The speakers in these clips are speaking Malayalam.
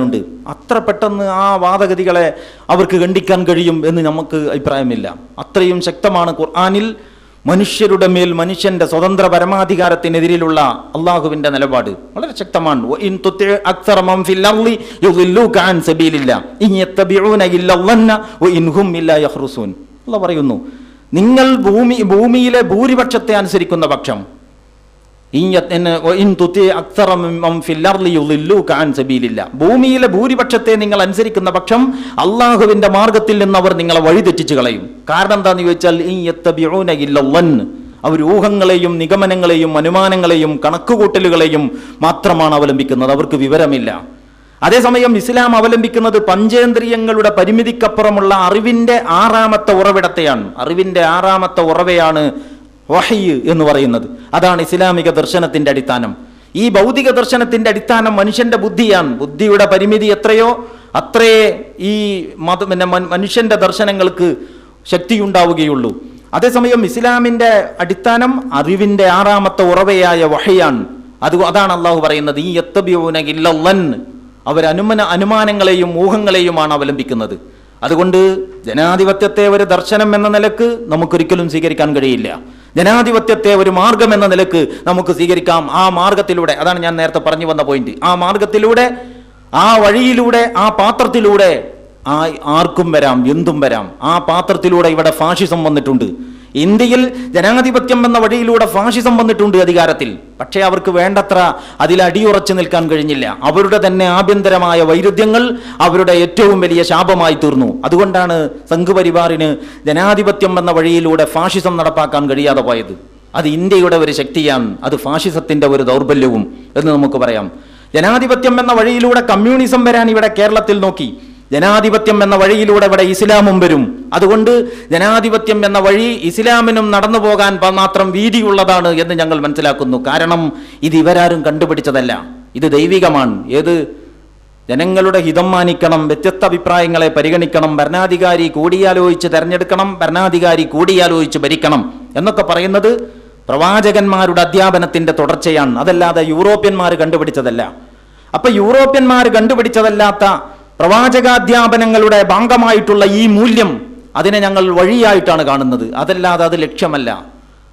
ുണ്ട്. അത്ര പെട്ടെന്ന് ആ വാദഗതികളെ അവർക്ക് ഖണ്ഡിക്കാൻ കഴിയും എന്ന് നമുക്ക് അഭിപ്രായമില്ല. അത്രയും ശക്തമാണ് ഖുർആനിൽ മനുഷ്യരുടെ മേൽ മനുഷ്യന്റെ സ്വതന്ത്ര പരമാധികാരത്തിനെതിരിലുള്ള അള്ളാഹുവിന്റെ നിലപാട്. വളരെ ശക്തമാണ്. അള്ളാഹു പറയുന്നു, നിങ്ങൾ ഭൂമിയിലെ ഭൂരിപക്ഷത്തെ അനുസരിക്കുന്ന പക്ഷം, ഭൂമിയിലെ ഭൂരിപക്ഷത്തെ നിങ്ങൾ അനുസരിക്കുന്ന പക്ഷം അള്ളാഹുവിന്റെ മാർഗത്തിൽ നിന്ന് അവർ നിങ്ങളെ വഴിതെറ്റിച്ചു കളയും. കാരണം എന്താന്ന് ചോദിച്ചാൽ അവർ ഊഹങ്ങളെയും നിഗമനങ്ങളെയും അനുമാനങ്ങളെയും കണക്കുകൂട്ടലുകളെയും മാത്രമാണ് അവലംബിക്കുന്നത്. അവർക്ക് വിവരമില്ല. അതേസമയം ഇസ്ലാം അവലംബിക്കുന്നത് പഞ്ചേന്ദ്രിയങ്ങളുടെ പരിമിതിക്കപ്പുറമുള്ള അറിവിന്റെ ആറാമത്തെ ഉറവിടത്തെയാണ്. അറിവിന്റെ ആറാമത്തെ ഉറവയാണ് വഹയ് എന്ന് പറയുന്നത്. അതാണ് ഇസ്ലാമിക ദർശനത്തിന്റെ അടിസ്ഥാനം. ഈ ഭൗതിക ദർശനത്തിന്റെ അടിസ്ഥാനം മനുഷ്യന്റെ ബുദ്ധിയാണ്. ബുദ്ധിയുടെ പരിമിതി എത്രയോ അത്രയേ ഈ മനുഷ്യന്റെ ദർശനങ്ങൾക്ക് ശക്തിയുണ്ടാവുകയുള്ളൂ. അതേസമയം ഇസ്ലാമിന്റെ അടിസ്ഥാനം അറിവിന്റെ ആറാമത്തെ ഉറവയായ വഹയാണ്. അതാണ് അള്ളാഹു പറയുന്നത്, ഈ യത്തബിഊന ഇല്ലല്ലൻ, അവർ അനുമാനങ്ങളെയും ഊഹങ്ങളെയുമാണ് അവലംബിക്കുന്നത്. അതുകൊണ്ട് ജനാധിപത്യത്തെ ഒരു ദർശനം എന്ന നിലക്ക് നമുക്കൊരിക്കലും സ്വീകരിക്കാൻ കഴിയില്ല. ജനാധിപത്യത്തെ ഒരു മാർഗം എന്ന നിലക്ക് നമുക്ക് സ്വീകരിക്കാം. ആ മാർഗത്തിലൂടെ, അതാണ് ഞാൻ നേരത്തെ പറഞ്ഞു വന്ന പോയിന്റ്, ആ മാർഗത്തിലൂടെ, ആ വഴിയിലൂടെ, ആ പാത്രത്തിലൂടെ ആർക്കും വരാം, എന്തും വരാം. ആ പാത്രത്തിലൂടെ ഇവിടെ ഫാഷിസം വന്നിട്ടുണ്ട്. ഇന്ത്യയിൽ ജനാധിപത്യം എന്ന വഴിയിലൂടെ ഫാഷിസം വന്നിട്ടുണ്ട് അധികാരത്തിൽ. പക്ഷേ അവർക്ക് വേണ്ടത്ര അതിൽ അടിയുറച്ചു നിൽക്കാൻ കഴിഞ്ഞില്ല. അവരുടെ തന്നെ ആഭ്യന്തരമായ വൈരുദ്ധ്യങ്ങൾ അവരുടെ ഏറ്റവും വലിയ ശാപമായി തീർന്നു. അതുകൊണ്ടാണ് സംഘപരിവാറിന് ജനാധിപത്യം എന്ന വഴിയിലൂടെ ഫാഷിസം നടപ്പാക്കാൻ കഴിയാതെ പോയത്. അത് ഇന്ത്യയുടെ ഒരു ശക്തിയാണ്, അത് ഫാഷിസത്തിന്റെ ഒരു ദൗർബല്യവും എന്ന് നമുക്ക് പറയാം. ജനാധിപത്യം എന്ന വഴിയിലൂടെ കമ്മ്യൂണിസം വരാൻ ഇവിടെ കേരളത്തിൽ നോക്കി. ജനാധിപത്യം എന്ന വഴിയിലൂടെ ഇവിടെ ഇസ്ലാമും വരും. അതുകൊണ്ട് ജനാധിപത്യം എന്ന വഴി ഇസ്ലാമിനും നടന്നു പോകാൻ മാത്രം വീതിയുള്ളതാണ് എന്ന് ഞങ്ങൾ മനസ്സിലാക്കുന്നു. കാരണം ഇത് ഇവരാരും കണ്ടുപിടിച്ചതല്ല, ഇത് ദൈവികമാണ്. ഏത് ജനങ്ങളുടെ ഹിതം മാനിക്കണം, വ്യത്യസ്ത അഭിപ്രായങ്ങളെ പരിഗണിക്കണം, ഭരണാധികാരി കൂടിയാലോചിച്ച് തെരഞ്ഞെടുക്കണം, ഭരണാധികാരി കൂടിയാലോചിച്ച് ഭരിക്കണം എന്നൊക്കെ പറയുന്നത് പ്രവാചകന്മാരുടെ അധ്യാപനത്തിന്റെ തുടർച്ചയാണ്. അതല്ലാതെ യൂറോപ്യന്മാർ കണ്ടുപിടിച്ചതല്ല. അപ്പൊ യൂറോപ്യന്മാർ കണ്ടുപിടിച്ചതല്ലാത്ത പ്രവാചകാധ്യാപനങ്ങളുടെ ഭാഗമായിട്ടുള്ള ഈ മൂല്യം, അതിനെ ഞങ്ങൾ വഴിയായിട്ടാണ് കാണുന്നത്. അതല്ലാതെ അത് ലക്ഷ്യമല്ല.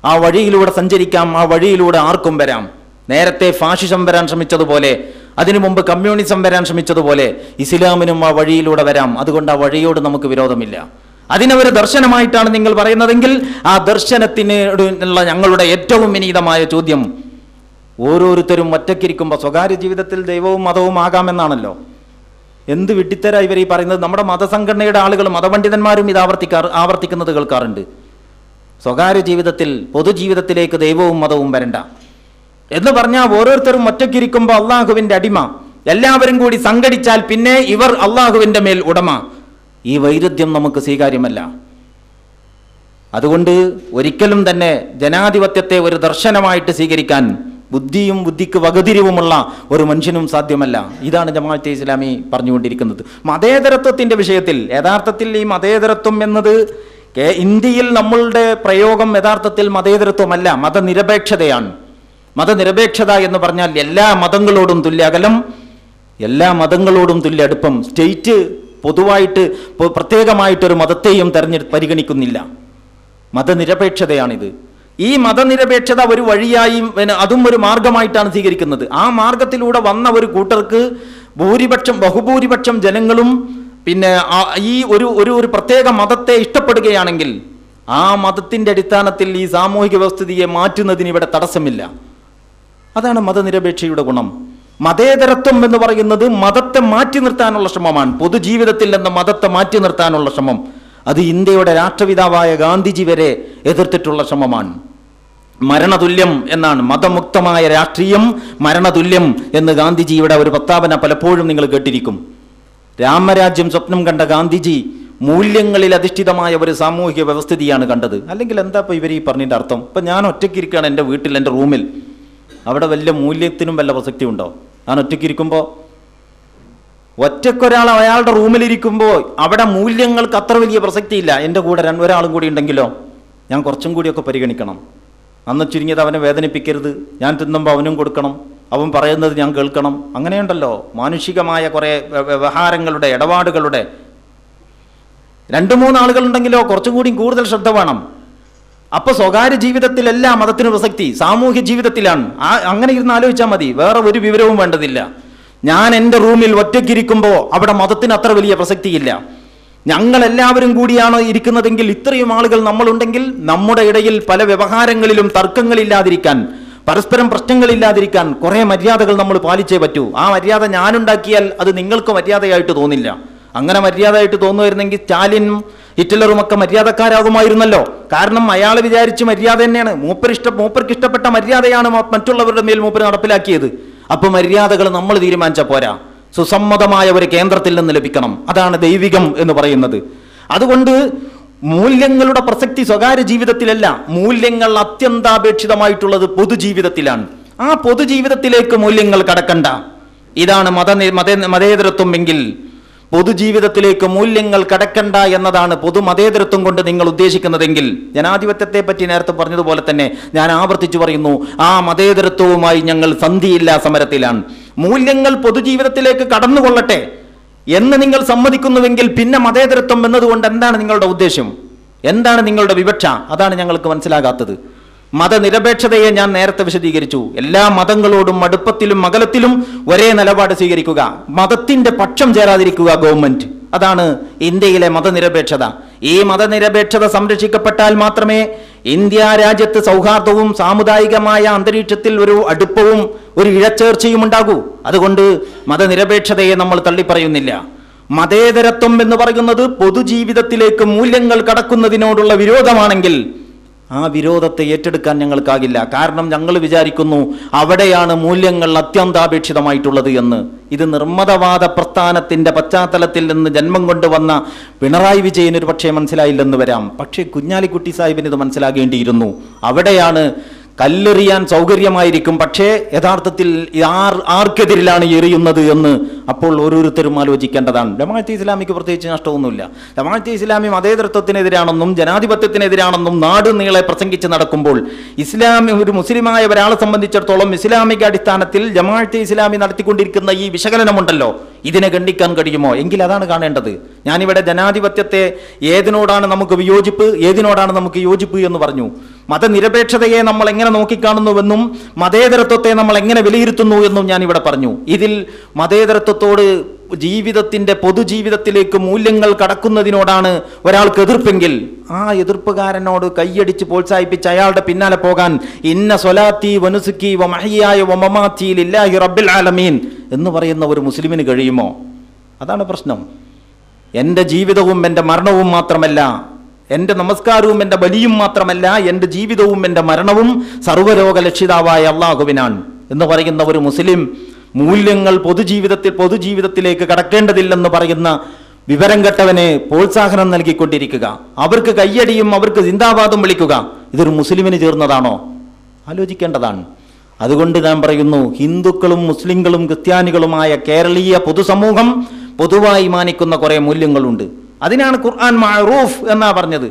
ആ വഴിയിലൂടെ സഞ്ചരിക്കാം, ആ വഴിയിലൂടെ ആർക്കും വരാം. നേരത്തെ ഫാഷിസം വരാൻ ശ്രമിച്ചതുപോലെ, അതിനു മുമ്പ് കമ്മ്യൂണിസം വരാൻ ശ്രമിച്ചതുപോലെ ഇസ്ലാമിനും ആ വഴിയിലൂടെ വരാം. അതുകൊണ്ട് ആ വഴിയോട് നമുക്ക് വിരോധമില്ല. അതിനൊരു ദർശനമായിട്ടാണ് നിങ്ങൾ പറയുന്നതെങ്കിൽ ആ ദർശനത്തിനുള്ള ഞങ്ങളുടെ ഏറ്റവും വിനീതമായ ചോദ്യം, ഓരോരുത്തരും ഒറ്റയ്ക്കിരിക്കുമ്പോൾ സ്വകാര്യ ജീവിതത്തിൽ ദൈവവും മതവും ആകാമെന്നാണല്ലോ. എന്ത് വിഡ്ഢിത്തരാ ഇവർ ഈ പറയുന്നത്? നമ്മുടെ മതസംഘടനയുടെ ആളുകൾ, മതപണ്ഡിതന്മാരും ഇത് ആവർത്തിക്കുന്നത് കേൾക്കാറുണ്ട്. സ്വകാര്യ ജീവിതത്തിൽ പൊതുജീവിതത്തിലേക്ക് ദൈവവും മതവും വരണ്ട എന്ന് പറഞ്ഞാൽ ഓരോരുത്തരും ഒറ്റയ്ക്കിരിക്കുമ്പോൾ അള്ളാഹുവിന്റെ അടിമ, എല്ലാവരും കൂടി സംഘടിച്ചാൽ പിന്നെ ഇവർ അള്ളാഹുവിന്റെ മേൽ ഉടമ. ഈ വൈരുദ്ധ്യം നമുക്ക് സ്വീകാര്യമല്ല. അതുകൊണ്ട് ഒരിക്കലും തന്നെ ജനാധിപത്യത്തെ ഒരു ദർശനമായിട്ട് സ്വീകരിക്കാൻ ബുദ്ധിയും ബുദ്ധിക്ക് വകതിരിവുമുള്ള ഒരു മനുഷ്യനും സാധ്യമല്ല. ഇതാണ് ജമാഅത്തെ ഇസ്ലാമി പറഞ്ഞുകൊണ്ടിരിക്കുന്നത്. മതേതരത്വത്തിന്റെ വിഷയത്തിൽ യഥാർത്ഥത്തിൽ ഈ മതേതരത്വം എന്നത് ഇന്ത്യയിൽ നമ്മളുടെ പ്രയോഗം യഥാർത്ഥത്തിൽ മതേതരത്വമല്ല, മതനിരപേക്ഷതയാണ്. മതനിരപേക്ഷത എന്ന് പറഞ്ഞാൽ എല്ലാ മതങ്ങളോടും തുല്യ അകലം, എല്ലാ മതങ്ങളോടും തുല്യ അടുപ്പം. സ്റ്റേറ്റ് പൊതുവായിട്ട് പ്രത്യേകമായിട്ടൊരു മതത്തെയും പരിഗണിക്കുന്നില്ല. മതനിരപേക്ഷതയാണിത്. ഈ മതനിരപേക്ഷത ഒരു വഴിയായി, അതും ഒരു മാർഗമായിട്ടാണ് സ്വീകരിക്കുന്നത്. ആ മാർഗത്തിലൂടെ വന്ന ഒരു കൂട്ടർക്ക് ബഹുഭൂരിപക്ഷം ജനങ്ങളും പിന്നെ ഈ ഒരു പ്രത്യേക മതത്തെ ഇഷ്ടപ്പെടുകയാണെങ്കിൽ ആ മതത്തിന്റെ അടിസ്ഥാനത്തിൽ ഈ സാമൂഹിക വ്യവസ്ഥിതിയെ മാറ്റുന്നതിന് ഇവിടെ തടസ്സമില്ല. അതാണ് മതനിരപേക്ഷയുടെ ഗുണം. മതേതരത്വം എന്ന് പറയുന്നത് മതത്തെ മാറ്റി നിർത്താനുള്ള ശ്രമമാണ്. പൊതുജീവിതത്തിൽ നിന്ന് മതത്തെ മാറ്റി നിർത്താനുള്ള ശ്രമം, അത് ഇന്ത്യയുടെ രാഷ്ട്രപിതാവായ ഗാന്ധിജി വരെ എതിർത്തിട്ടുള്ള ശ്രമമാണ്. മരണതുല്യം എന്നാണ്, മതമുക്തമായ രാഷ്ട്രീയം മരണതുല്യം എന്ന് ഗാന്ധിജിയുടെ ഒരു പ്രസ്താവന പലപ്പോഴും നിങ്ങൾ കേട്ടിരിക്കും. രാമരാജ്യം സ്വപ്നം കണ്ട ഗാന്ധിജി മൂല്യങ്ങളിൽ അധിഷ്ഠിതമായ ഒരു സാമൂഹിക വ്യവസ്ഥിതിയാണ് കണ്ടത്. അല്ലെങ്കിൽ എന്താ ഇപ്പം ഇവർ ഈ പറഞ്ഞതിൻ്റെ അർത്ഥം? ഇപ്പം ഞാൻ ഒറ്റയ്ക്കിരിക്കുകയാണ് എൻ്റെ വീട്ടിൽ, എൻ്റെ റൂമിൽ, അവിടെ വല്ല മൂല്യത്തിനും വല്ല പ്രസക്തി ഉണ്ടോ? ഞാൻ ഒറ്റയ്ക്കിരിക്കുമ്പോൾ, ഒറ്റയ്ക്കൊരാൾ അയാളുടെ റൂമിലിരിക്കുമ്പോൾ അവിടെ മൂല്യങ്ങൾക്ക് അത്ര വലിയ പ്രസക്തിയില്ല. എൻ്റെ കൂടെ ഒരാളും കൂടി ഉണ്ടെങ്കിലോ ഞാൻ കുറച്ചും കൂടിയൊക്കെ പരിഗണിക്കണം. അന്ന് ചുരുങ്ങിയത് അവനെ വേദനിപ്പിക്കരുത്, ഞാൻ തിന്നുമ്പോൾ അവനും കൊടുക്കണം, അവൻ പറയുന്നത് ഞാൻ കേൾക്കണം. അങ്ങനെയുണ്ടല്ലോ മാനുഷികമായ കുറേ വ്യവഹാരങ്ങളുടെ ഇടപാടുകളുടെ. 2-3 ആളുകളുണ്ടെങ്കിലോ കുറച്ചും കൂടി കൂടുതൽ ശ്രദ്ധ വേണം. അപ്പൊ സ്വകാര്യ ജീവിതത്തിലല്ല മതത്തിന് പ്രസക്തി, സാമൂഹ്യ ജീവിതത്തിലാണ്. അങ്ങനെ ഇരുന്ന് ആലോചിച്ചാൽ മതി, വേറെ ഒരു വിവരവും വേണ്ടതില്ല. ഞാൻ എൻ്റെ റൂമിൽ ഒറ്റയ്ക്കിരിക്കുമ്പോൾ അവിടെ മതത്തിന് അത്ര വലിയ പ്രസക്തിയില്ല. ഞങ്ങളെല്ലാവരും കൂടിയാണ് ഇരിക്കുന്നതെങ്കിൽ, ഇത്രയും ആളുകൾ നമ്മളുണ്ടെങ്കിൽ നമ്മുടെ ഇടയിൽ പല വ്യവഹാരങ്ങളിലും തർക്കങ്ങളില്ലാതിരിക്കാൻ, പരസ്പരം പ്രശ്നങ്ങളില്ലാതിരിക്കാൻ കുറേ മര്യാദകൾ നമ്മൾ പാലിച്ചേ പറ്റൂ. ആ മര്യാദ ഞാനുണ്ടാക്കിയാൽ അത് നിങ്ങൾക്ക് മര്യാദയായിട്ട് തോന്നില്ല. അങ്ങനെ മര്യാദയായിട്ട് തോന്നുമായിരുന്നെങ്കിൽ സ്റ്റാലിനും ഹിറ്റ്ലറുമൊക്കെ മര്യാദക്കാരാകുമായിരുന്നല്ലോ. കാരണം അയാൾ വിചാരിച്ച് മര്യാദ തന്നെയാണ്, മൂപ്പർക്ക് ഇഷ്ടപ്പെട്ട മര്യാദയാണ് മറ്റുള്ളവരുടെ മേൽ മൂപ്പർ നടപ്പിലാക്കിയത്. അപ്പൊ മര്യാദകൾ നമ്മൾ തീരുമാനിച്ച പോരാ, സുസമ്മതമായ ഒരു കേന്ദ്രത്തിൽ നിന്ന് ലഭിക്കണം. അതാണ് ദൈവികം എന്ന് പറയുന്നത്. അതുകൊണ്ട് മൂല്യങ്ങളുടെ പ്രസക്തി സ്വകാര്യ ജീവിതത്തിലല്ല, മൂല്യങ്ങൾ അത്യന്താപേക്ഷിതമായിട്ടുള്ളത് പൊതുജീവിതത്തിലാണ്. ആ പൊതുജീവിതത്തിലേക്ക് മൂല്യങ്ങൾ കടക്കണ്ട. ഇതാണ് മതേതരത്വം എങ്കിൽ. പൊതുജീവിതത്തിലേക്ക് മൂല്യങ്ങൾ കടക്കണ്ട എന്നതാണ് പൊതുമതേതരത്വം കൊണ്ട് നിങ്ങൾ ഉദ്ദേശിക്കുന്നതെങ്കിൽ, ജനാധിപത്യത്തെ പറ്റി നേരത്തെ പറഞ്ഞതുപോലെ തന്നെ ഞാൻ ആവർത്തിച്ചു പറയുന്നു, ആ മതേതരത്വവുമായി ഞങ്ങൾ സന്ധിയില്ലാ സമരത്തിലാണ്. മൂല്യങ്ങൾ പൊതുജീവിതത്തിലേക്ക് കടന്നുകൊള്ളട്ടെ എന്ന് നിങ്ങൾ സമ്മതിക്കുന്നുവെങ്കിൽ പിന്നെ മതേതരത്വം എന്നതുകൊണ്ട് എന്താണ് നിങ്ങളുടെ ഉദ്ദേശം? എന്താണ് നിങ്ങളുടെ വിവക്ഷ? അതാണ് ഞങ്ങൾക്ക് മനസ്സിലാകാത്തത്. മതനിരപേക്ഷതയെ ഞാൻ നേരത്തെ വിശദീകരിച്ചു. എല്ലാ മതങ്ങളോടും അടുപ്പത്തിലും അകലത്തിലും ഒരേ നിലപാട് സ്വീകരിക്കുക, മതത്തിന്റെ പക്ഷം ചേരാതിരിക്കുക ഗവൺമെന്റ്. അതാണ് ഇന്ത്യയിലെ മതനിരപേക്ഷത. ഈ മതനിരപേക്ഷത സംരക്ഷിക്കപ്പെട്ടാൽ മാത്രമേ ഇന്ത്യ രാജ്യത്ത് സൗഹാർദ്ദവും സാമുദായികമായ അന്തരീക്ഷത്തിൽ ഒരു അടുപ്പവും ഒരു ഇഴച്ചേർച്ചയും ഉണ്ടാകൂ. അതുകൊണ്ട് മതനിരപേക്ഷതയെ നമ്മൾ തള്ളിപ്പറയുന്നില്ല. മതേതരത്വം എന്ന് പറയുന്നത് പൊതുജീവിതത്തിലേക്ക് മൂല്യങ്ങൾ കടക്കുന്നതിനോടുള്ള വിരോധമാണെങ്കിൽ ആ വിരോധത്തെ ഏറ്റെടുക്കാൻ ഞങ്ങൾക്കാകില്ല. കാരണം ഞങ്ങൾ വിചാരിക്കുന്നു അവിടെയാണ് മൂല്യങ്ങൾ അത്യന്താപേക്ഷിതമായിട്ടുള്ളത് എന്ന്. ഇത് നിർമ്മതവാദ പ്രസ്ഥാനത്തിന്റെ പശ്ചാത്തലത്തിൽ നിന്ന് ജന്മം കൊണ്ടുവന്ന പിണറായി വിജയൻ ഒരു പക്ഷേ മനസ്സിലായില്ലെന്ന് വരാം. പക്ഷേ കുഞ്ഞാലിക്കുട്ടി സാഹിബിന് ഇത് മനസ്സിലാകേണ്ടിയിരുന്നു. അവിടെയാണ് കല്ലെറിയാൻ സൗകര്യമായിരിക്കും, പക്ഷേ യഥാർത്ഥത്തിൽ ആർക്കെതിരിലാണ് എറിയുന്നത് എന്ന് അപ്പോൾ ഓരോരുത്തരും ആലോചിക്കേണ്ടതാണ്. ജമാഅത്തെ ഇസ്ലാമിക്ക് പ്രത്യേകിച്ച് നഷ്ടമൊന്നുമില്ല. ജമാഅത്തെ ഇസ്ലാമി മതേതരത്വത്തിനെതിരാണെന്നും ജനാധിപത്യത്തിനെതിരാണെന്നും നാട് നീളെ പ്രസംഗിച്ച് നടക്കുമ്പോൾ ഒരു മുസ്ലിമായ ഒരാളെ സംബന്ധിച്ചിടത്തോളം ഇസ്ലാമിക അടിസ്ഥാനത്തിൽ ജമാഅത്തെ ഇസ്ലാമി നടത്തിക്കൊണ്ടിരിക്കുന്ന ഈ വിശകലനമുണ്ടല്ലോ, ഇതിനെ ഖണ്ഡിക്കാൻ കഴിയുമോ? എങ്കിൽ അതാണ് കാണേണ്ടത്. ഞാനിവിടെ ജനാധിപത്യത്തെ ഏതിനോടാണ് നമുക്ക് വിയോജിപ്പ്, ഏതിനോടാണ് നമുക്ക് യോജിപ്പ് എന്ന് പറഞ്ഞു. മതനിരപേക്ഷതയെ നമ്മൾ എങ്ങനെ നോക്കിക്കാണുന്നുവെന്നും മതേതരത്വത്തെ നമ്മൾ എങ്ങനെ വിലയിരുത്തുന്നു എന്നും ഞാൻ ഇവിടെ പറഞ്ഞു. ഇതിൽ മതേതരത്വത്തോട് ജീവിതത്തിന്റെ പൊതുജീവിതത്തിലേക്ക് മൂല്യങ്ങൾ കടക്കുന്നതിനോടാണ് ഒരാൾക്ക് എതിർപ്പെങ്കിൽ ആ എതിർപ്പുകാരനോട് കൈയടിച്ച് പ്രോത്സാഹിപ്പിച്ച് അയാളുടെ പിന്നാലെ പോകാൻ ഇന്ന സ്വലാത്തി വനുസുക്കി വമഹ്യായ വമമാത്തി ലില്ലാഹി റബ്ബിൽ ആലമീൻ എന്ന് പറയുന്ന ഒരു മുസ്ലിമിന് കഴിയുമോ? അതാണ് പ്രശ്നം. എൻ്റെ ജീവിതവും എൻ്റെ മരണവും മാത്രമല്ല, എൻ്റെ നമസ്കാരവും എൻ്റെ ബലിയും മാത്രമല്ല, എൻ്റെ ജീവിതവും എൻ്റെ മരണവും സർവ്വലോക രക്ഷിതാവായ അള്ളാഹുവിനാണ് എന്ന് പറയുന്ന ഒരു മുസ്ലിം മൂല്യങ്ങൾ പൊതുജീവിതത്തിലേക്ക് കടക്കേണ്ടതില്ലെന്ന് പറയുന്ന വിവരം കെട്ടവനെ പ്രോത്സാഹനം നൽകിക്കൊണ്ടിരിക്കുക, അവർക്ക് കയ്യടിയും അവർക്ക് സിന്ദാബാദും വിളിക്കുക, ഇതൊരു മുസ്ലിമിന് ചേർന്നതാണോ? ആലോചിക്കേണ്ടതാണ്. അതുകൊണ്ട് ഞാൻ പറയുന്നു, ഹിന്ദുക്കളും മുസ്ലിങ്ങളും ക്രിസ്ത്യാനികളുമായ കേരളീയ പൊതുസമൂഹം പൊതുവായി മാനിക്കുന്ന കുറെ മൂല്യങ്ങളുണ്ട്. അതിനാണ് ഖുർആൻ മഅറൂഫ് എന്നാ പറഞ്ഞത്.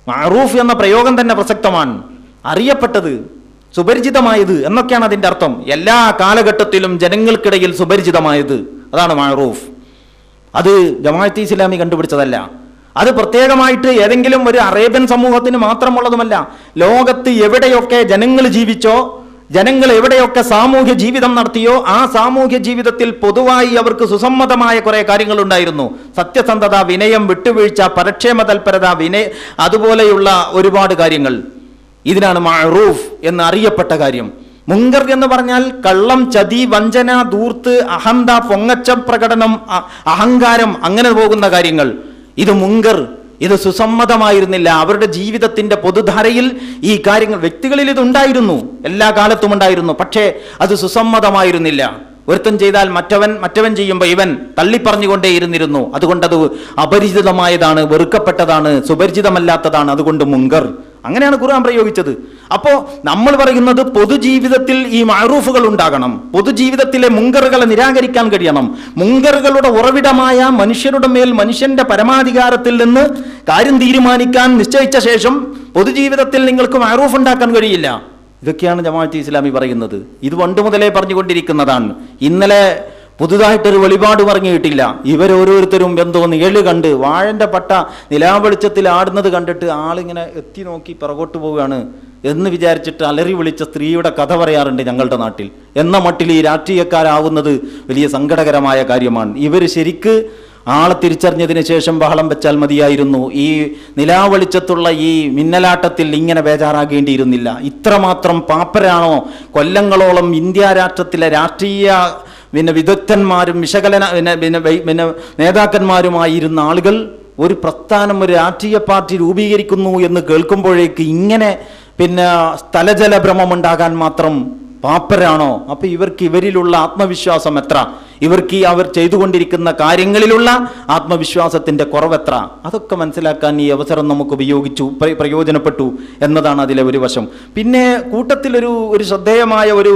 മഅറൂഫ് എന്ന പ്രയോഗം തന്നെ പ്രസക്തമാണ്. അറിയപ്പെട്ടത്, സുപരിചിതമായത് എന്നൊക്കെയാണ് അതിൻ്റെ അർത്ഥം. എല്ലാ കാലഘട്ടത്തിലും ജനങ്ങൾക്കിടയിൽ സുപരിചിതമായത്, അതാണ് മഅറൂഫ്. അത് ജമാഅത്തെ ഇസ്ലാമി കണ്ടുപിടിച്ചതല്ല. അത് പ്രത്യേകമായിട്ട് ഏതെങ്കിലും ഒരു അറേബ്യൻ സമൂഹത്തിന് മാത്രമുള്ളതുമല്ല. ലോകത്ത് എവിടെയൊക്കെ ജനങ്ങൾ ജീവിച്ചോ, ജനങ്ങൾ എവിടെയൊക്കെ സാമൂഹ്യ ജീവിതം നടത്തിയോ ആ സാമൂഹ്യ ജീവിതത്തിൽ പൊതുവായി അവർക്ക് സുസമ്മതമായ കുറെ കാര്യങ്ങളുണ്ടായിരുന്നു. സത്യസന്ധത, വിനയം, വിട്ടുവീഴ്ച, പരക്ഷേമ തൽപരത, അതുപോലെയുള്ള ഒരുപാട് കാര്യങ്ങൾ. ഇതിനാണ് മഅറൂഫ് എന്ന് അറിയപ്പെട്ട കാര്യം. മുങ്കർ എന്ന് പറഞ്ഞാൽ കള്ളം, ചതി, വഞ്ചന, ധൂർത്ത്, അഹന്ത, പൊങ്ങച്ച പ്രകടനം, അഹങ്കാരം, അങ്ങനെ പോകുന്ന കാര്യങ്ങൾ. ഇത് മുങ്കർ, ഇത് സുസമ്മതമായിരുന്നില്ല. അവരുടെ ജീവിതത്തിന്റെ പൊതുധാരയിൽ ഈ കാര്യങ്ങൾ, വ്യക്തികളിൽ ഇതുണ്ടായിരുന്നു, എല്ലാ കാലത്തും ഉണ്ടായിരുന്നു. പക്ഷേ അത് സുസമ്മതമായിരുന്നില്ല. ഒരുത്തൻ ചെയ്താൽ മറ്റവൻ ചെയ്യുമ്പോൾ ഇവൻ തള്ളിപ്പറഞ്ഞുകൊണ്ടേയിരുന്നിരുന്നു. അതുകൊണ്ടത് അപരിചിതമായതാണ്, വെറുക്കപ്പെട്ടതാണ്, സുപരിചിതമല്ലാത്തതാണ്. അതുകൊണ്ട് മുങ്കർ, അങ്ങനെയാണ് ഖുർആൻ പ്രയോഗിച്ചത്. അപ്പോൾ നമ്മൾ പറയുന്നത് പൊതുജീവിതത്തിൽ ഈ മഅറൂഫുകൾ ഉണ്ടാകണം, പൊതുജീവിതത്തിലെ മുങ്കറുകളെ നിരാകരിക്കാൻ കഴിയണം. മുങ്കറുകളുടെ ഉറവിടമായ മനുഷ്യരുടെ മേൽ മനുഷ്യന്റെ പരമാധികാരത്തിൽ നിന്ന് കാര്യം തീരുമാനിക്കാൻ നിശ്ചയിച്ച ശേഷം പൊതുജീവിതത്തിൽ നിങ്ങൾക്ക് മഅറൂഫ് ഉണ്ടാക്കാൻ കഴിയില്ല. ഇതൊക്കെയാണ് ജമാഅത്തെ ഇസ്ലാമി പറയുന്നത്. ഇത് പണ്ട് മുതലേ പറഞ്ഞുകൊണ്ടിരിക്കുന്നതാണ്. ഇന്നലെ പുതുതായിട്ടൊരു വെളിപാട് പറഞ്ഞിട്ടില്ല. ഇവരോരോരുത്തരും എന്തോ നിഴല് കണ്ട് വാഴൻ്റെ പട്ട നിലാവെളിച്ചത്തിൽ ആടുന്നത് കണ്ടിട്ട് ആളിങ്ങനെ എത്തി നോക്കി പിറകോട്ട് പോവുകയാണ് എന്ന് വിചാരിച്ചിട്ട് അലറി വിളിച്ച സ്ത്രീയുടെ കഥ പറയാറുണ്ട് ഞങ്ങളുടെ നാട്ടിൽ. എന്ന മട്ടിൽ ഈ രാഷ്ട്രീയക്കാരാവുന്നത് വലിയ സങ്കടകരമായ കാര്യമാണ്. ഇവർ ശരിക്ക് ആളെ തിരിച്ചറിഞ്ഞതിന് ശേഷം ബഹളം വെച്ചാൽ മതിയായിരുന്നു. ഈ നിലാവെളിച്ചത്തുള്ള ഈ മിന്നലാട്ടത്തിൽ ഇങ്ങനെ ബേജാറാകേണ്ടിയിരുന്നില്ല. ഇത്രമാത്രം പാപ്പരാണോ കൊല്ലങ്ങളോളം ഇന്ത്യ രാഷ്ട്രത്തിലെ രാഷ്ട്രീയ വിദഗ്ധന്മാരും വിശകലന നേതാക്കന്മാരുമായിരുന്ന ആളുകൾ ഒരു പ്രസ്ഥാനം, ഒരു രാഷ്ട്രീയ പാർട്ടി രൂപീകരിക്കുന്നു എന്ന് കേൾക്കുമ്പോഴേക്ക് ഇങ്ങനെ സ്ഥലജല ഭ്രമമുണ്ടാകാൻ മാത്രം പാപ്പരാണോ? അപ്പൊ ഇവർക്ക് ഇവരിലുള്ള ആത്മവിശ്വാസം എത്ര? ഇവർക്ക് അവർ ചെയ്തുകൊണ്ടിരിക്കുന്ന കാര്യങ്ങളിലുള്ള ആത്മവിശ്വാസത്തിന്റെ കുറവെത്ര? അതൊക്കെ മനസ്സിലാക്കാൻ ഈ അവസരം നമുക്ക് പ്രയോജനപ്പെട്ടു എന്നതാണ് അതിലെ ഒരു വശം. പിന്നെ കൂട്ടത്തിലൊരു ശ്രദ്ധേയമായ ഒരു